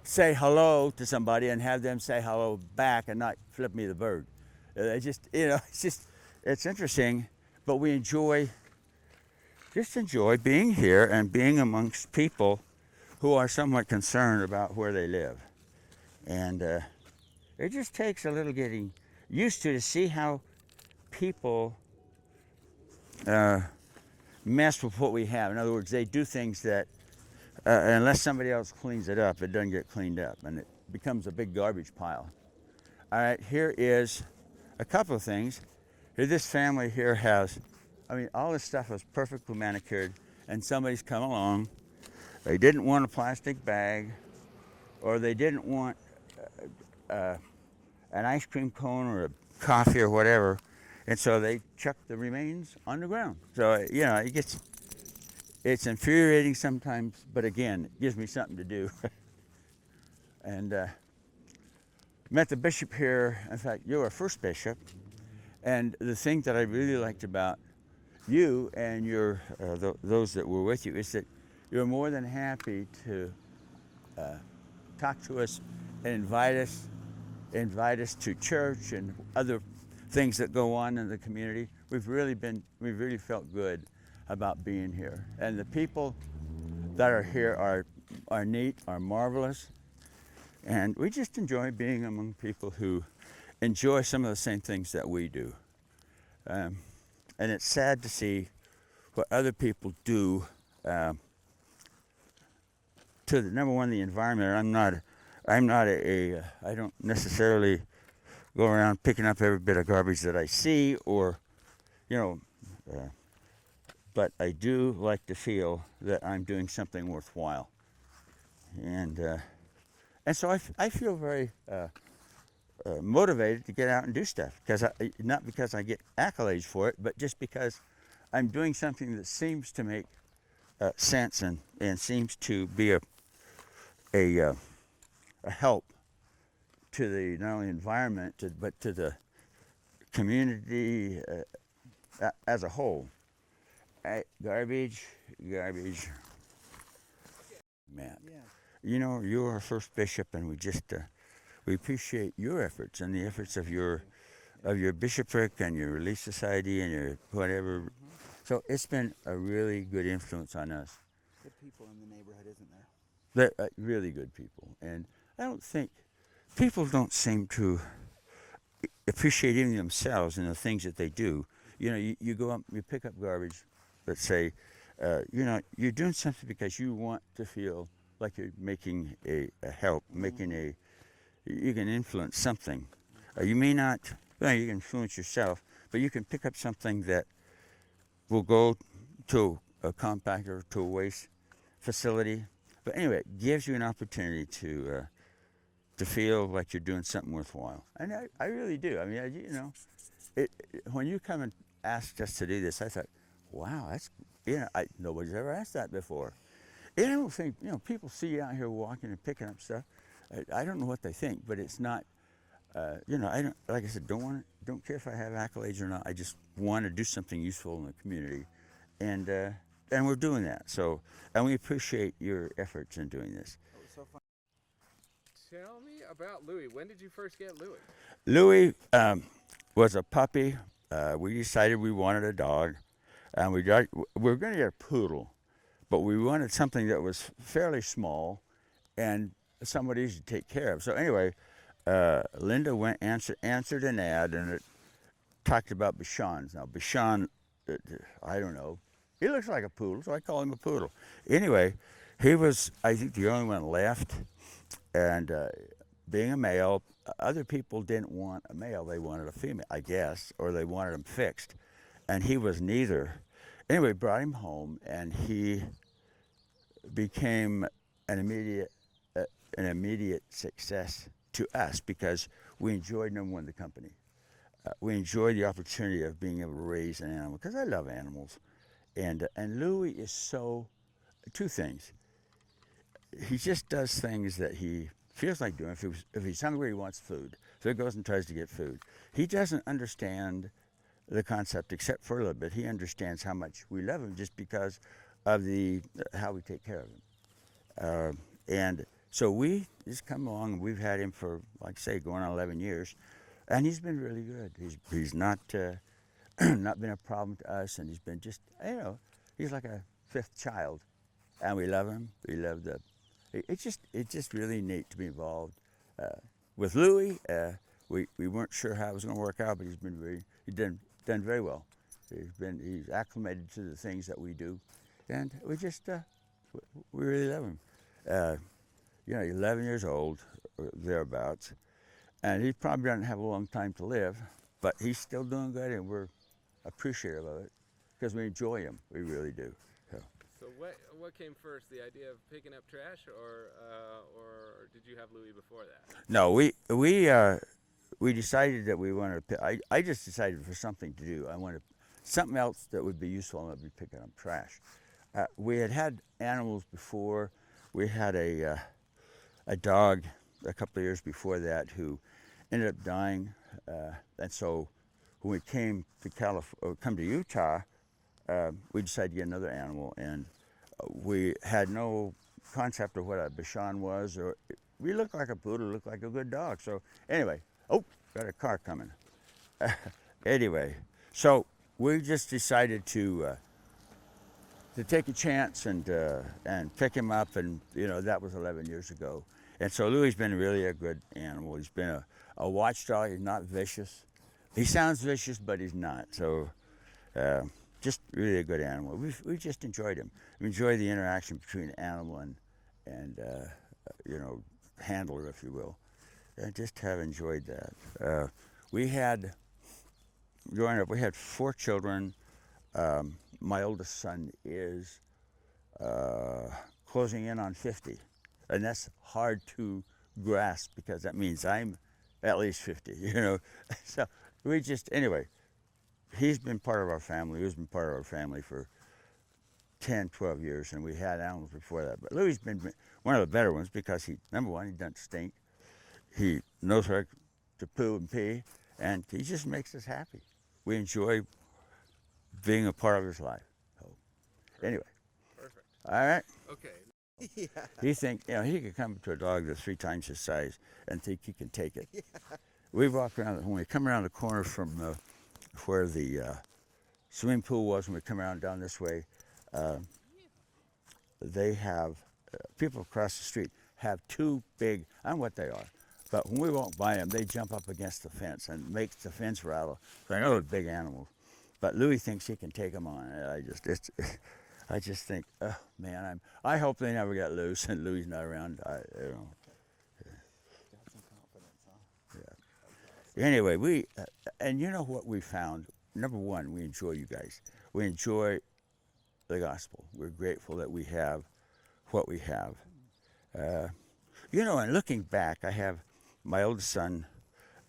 say hello to somebody and have them say hello back and not flip me the bird. It's interesting, but we enjoy being here and being amongst people who are somewhat concerned about where they live. And it just takes a little getting used to see how people mess with what we have. In other words, they do things that, unless somebody else cleans it up, it doesn't get cleaned up, and it becomes a big garbage pile. All right, here is a couple of things. Here, this family here has, all this stuff is perfectly manicured, and somebody's come along. They didn't want a plastic bag, or they didn't want an ice cream cone or a coffee or whatever, and so they chucked the remains on the ground. So, it's infuriating sometimes, but again, it gives me something to do. And met the bishop here. In fact, you're our first bishop. And the thing that I really liked about you and those that were with you is that you're more than happy to talk to us and invite us to church and other things that go on in the community. we've really felt good about being here. And the people that are here are neat, are marvelous. And we just enjoy being among people who enjoy some of the same things that we do. And it's sad to see what other people do to the number one, the environment. I don't necessarily go around picking up every bit of garbage that I see, or, but I do like to feel that I'm doing something worthwhile. And so I feel very motivated to get out and do stuff, not because I get accolades for it, but just because I'm doing something that seems to make sense and seems to be a help to the not only environment but to the community as a whole. Garbage. Matt, you're our first bishop, and we appreciate your efforts and the efforts of your bishopric and your Relief Society and your whatever. So it's been a really good influence on us. Good people in the neighborhood, isn't there? They're really good people, and I don't think people don't seem to appreciate even themselves and the things that they do. You go up, you pick up garbage. Let's say, you're doing something because you want to feel like you're making a help, you can influence something. You may not, you can influence yourself, but you can pick up something that will go to a compactor, to a waste facility. But anyway, it gives you an opportunity to feel like you're doing something worthwhile. And I really do. I mean, when you come and asked us to do this, I thought, wow, that's, nobody's ever asked that before. And I don't think, people see you out here walking and picking up stuff. I don't know what they think, but it's not, I don't, like I said, don't care if I have accolades or not. I just want to do something useful in the community. And we're doing that. So, and we appreciate your efforts in doing this. So fun. Tell me about Louie. When did you first get Louie? Louie was a puppy. We decided we wanted a dog, and we were going to get a poodle, but we wanted something that was fairly small and somewhat easy to take care of. So anyway, Linda answered an ad, and it talked about Bichons. Now Bichon, I don't know, he looks like a poodle, so I call him a poodle. Anyway, he was, I think, the only one left, and being a male, other people didn't want a male, they wanted a female, I guess, or they wanted him fixed, and he was neither. Anyway, brought him home, and he became an immediate success to us because we enjoyed, number one, the company. We enjoyed the opportunity of being able to raise an animal, because I love animals. And Louie is two things. He just does things that he feels like doing. If he's hungry, he wants food. So he goes and tries to get food. He doesn't understand the concept except for a little bit. He understands how much we love him just because of how we take care of him. And so we just come along, and we've had him for, like I say, going on 11 years. And he's been really good. He's not not been a problem to us, and he's been just, he's like a fifth child. And we love him. We love it's just really neat to be involved with Louie. We weren't sure how it was going to work out, but he's done very well. He's acclimated to the things that we do, and we really love him. 11 years old, or thereabouts, and he probably doesn't have a long time to live, but he's still doing good, and we're appreciative of it because we enjoy him. We really do. So what came first, the idea of picking up trash, or did you have Louie before that? No, we decided that we wanted to. I just decided for something to do. I wanted something else that would be useful, and that would be picking up trash. We had animals before. We had a dog a couple of years before that who ended up dying, and so when we came to Utah, we decided to get another animal, and we had no concept of what a Bichon was, or we looked like a poodle, looked like a good dog. So anyway, got a car coming. Anyway, so we just decided to take a chance and pick him up, and that was 11 years ago. And so Louie's been really a good animal. He's been a watchdog. He's not vicious. He sounds vicious, but he's not. So just really a good animal. We just enjoyed him. We enjoyed the interaction between animal and handler, if you will. I just have enjoyed that. We had, growing up, we had 4 children. My oldest son is closing in on 50, and that's hard to grasp because that means I'm at least 50, So we anyway, he's been part of our family. He's been part of our family for 10, 12 years, and we had animals before that. But Louie's been one of the better ones because number one, he doesn't stink. He knows where to poo and pee, and he just makes us happy. We enjoy being a part of his life. So, anyway. Perfect. All right. Okay. Yeah. He thinks, he could come to a dog that's 3 times his size and think he can take it. Yeah. We walk around, when we come around the corner from where the swimming pool was, when we come around down this way, they have, people across the street have 2 big, I don't know what they are, but when we walk by them, they jump up against the fence and make the fence rattle. So I know they're big animals. But Louie thinks he can take them on. I just think, oh man, I hope they never get loose and Louie's not around. Got some confidence, huh? Yeah. Anyway, and you know what we found? Number one, we enjoy you guys. We enjoy the gospel. We're grateful that we have what we have. And looking back, I have my oldest son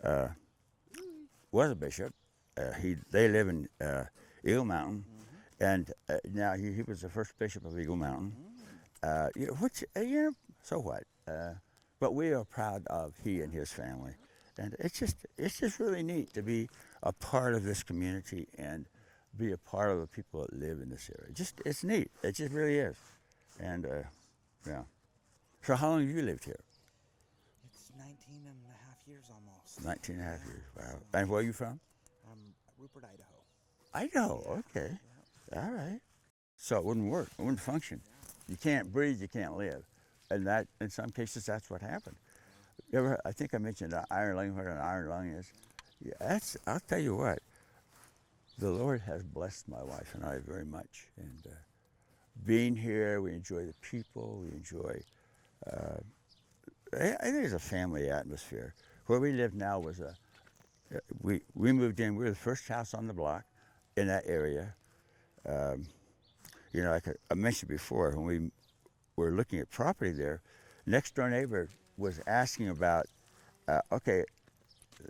was a bishop. They live in Eagle Mountain, and now he was the first bishop of Eagle Mountain. So what? But we are proud of he and his family, and it's just really neat to be a part of this community and be a part of the people that live in this area. It's neat. It just really is, and yeah. So how long have you lived here? It's 19 and a half years almost. 19 and a half years. Wow. And where are you from? Rupert, Idaho. Idaho, okay. All right. So it wouldn't work. It wouldn't function. You can't breathe, you can't live. And that, in some cases, that's what happened. I think I mentioned iron lung, what an iron lung is. Yeah, I'll tell you what, the Lord has blessed my wife and I very much. And being here, we enjoy the people, we enjoy, I think there's a family atmosphere. Where we live now was we moved in, we were the first house on the block in that area. Like I mentioned before, when we were looking at property there, next door neighbor was asking about,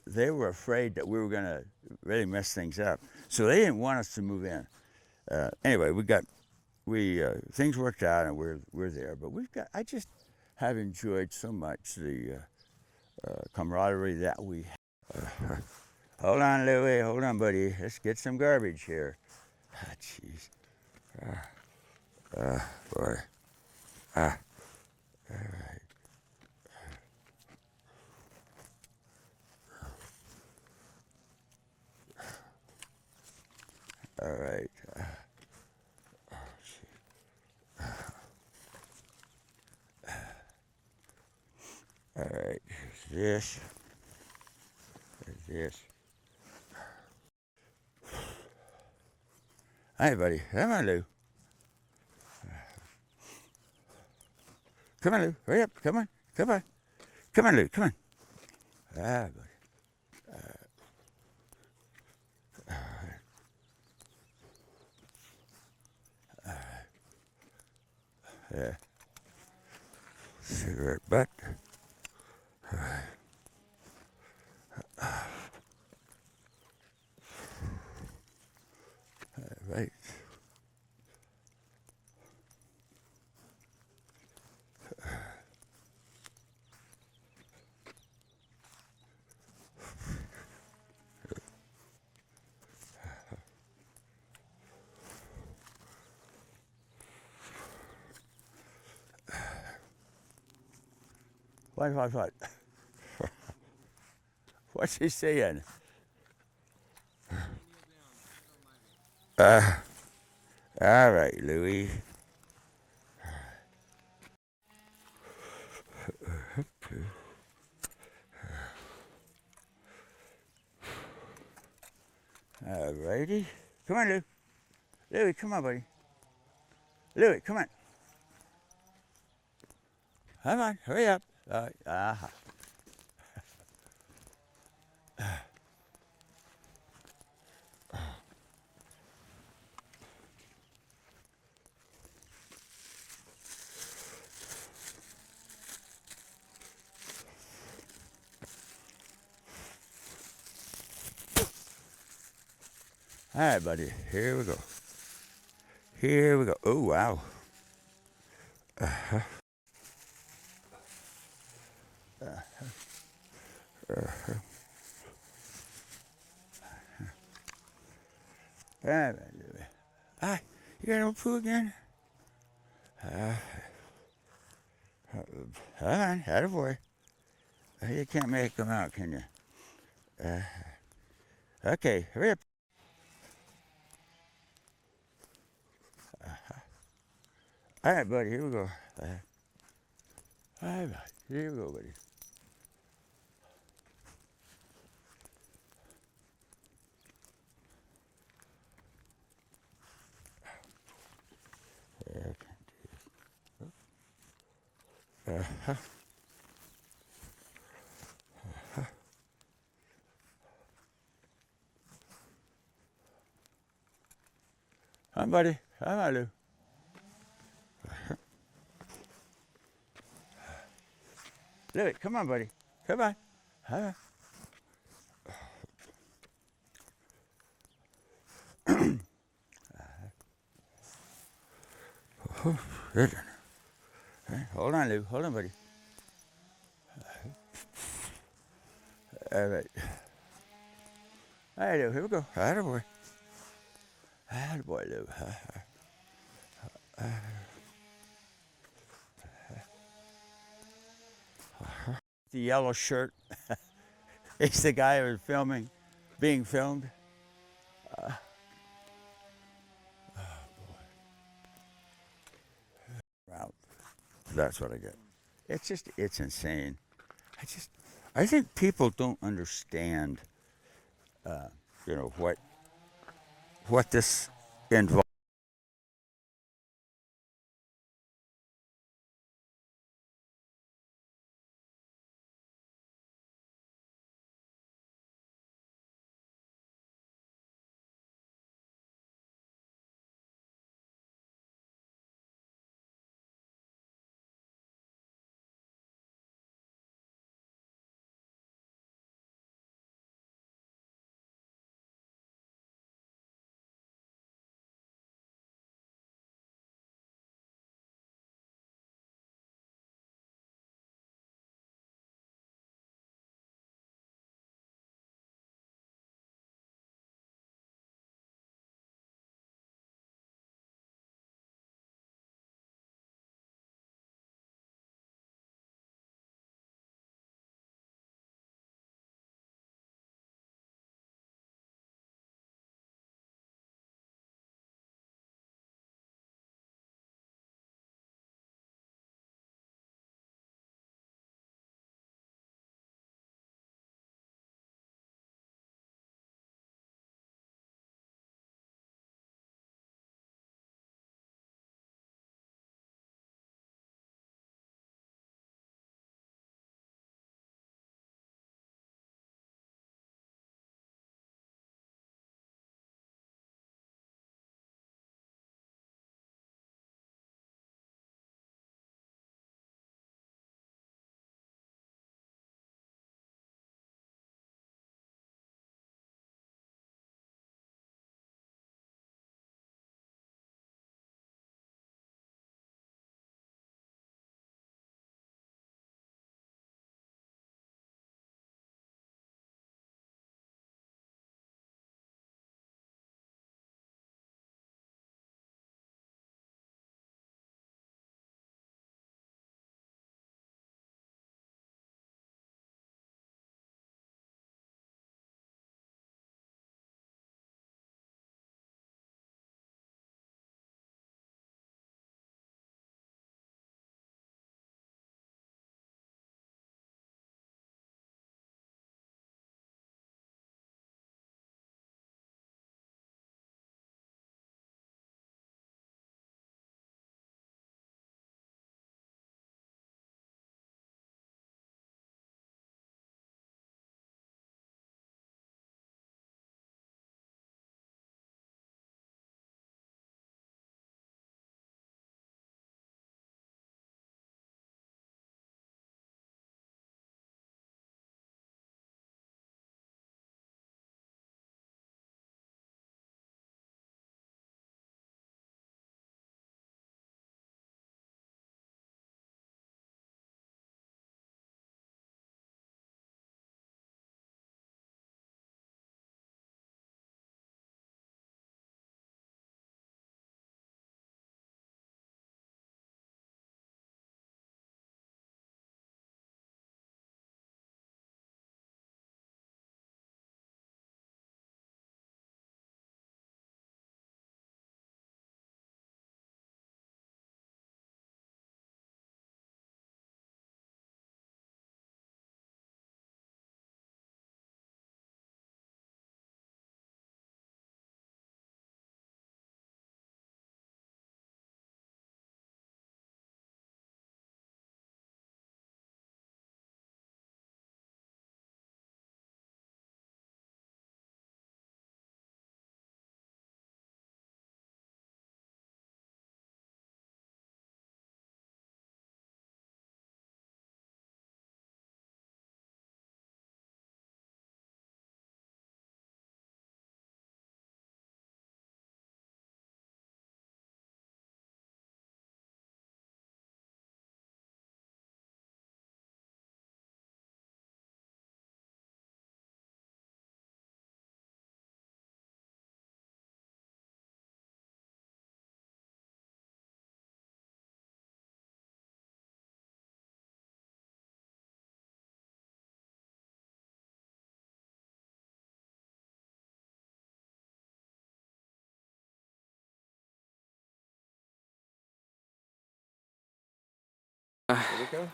they were afraid that we were going to really mess things up. So they didn't want us to move in. Anyway, things worked out and we're there. But I just have enjoyed so much the camaraderie that we have. Hold on, Louie. Hold on, buddy. Let's get some garbage here. Ah, jeez. Boy. All right. All right. All right. Here's this. Hi, buddy. Come on, Lou. Come on, Lou. Hurry up. Come on. Come on. Come on, Lou. Come on. Ah, buddy. Yeah. Cigarette butt. Right. What? What's he saying? All right, Louie. All righty. Come on, Lou. Louie, come on, buddy. Louie, come on. Come on, hurry up. Uh-huh. All right, buddy. Here we go. Here we go. Oh, wow. All right, Louie. Ah, you got no poo again? Hold on, attaboy. You can't make them out, can you? Okay, hurry up. All right, buddy, here we go. All right, here we go, buddy. Come on, buddy. Come on, Lou. Louie, come on, buddy. Come on. Come on. Good. Hold on, Lou. Hold on, buddy. All right. All right, Lou. Here we go. Attaboy. Attaboy, Lou. The yellow shirt. He's the guy who was filming, being filmed. Wow. That's what I get. It's insane. I think people don't understand, what this involves. we go.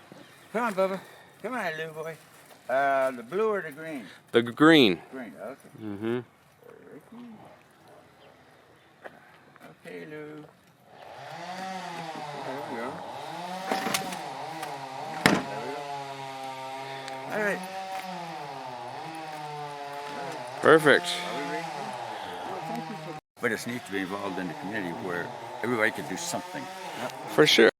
Come on, Bubba. Come on, little boy. The blue or the green? The green. Green, okay. Mm-hmm. Okay, Lou. There we go. All right. Perfect. Are we ready? But it's neat to be involved in the community where everybody can do something. For sure.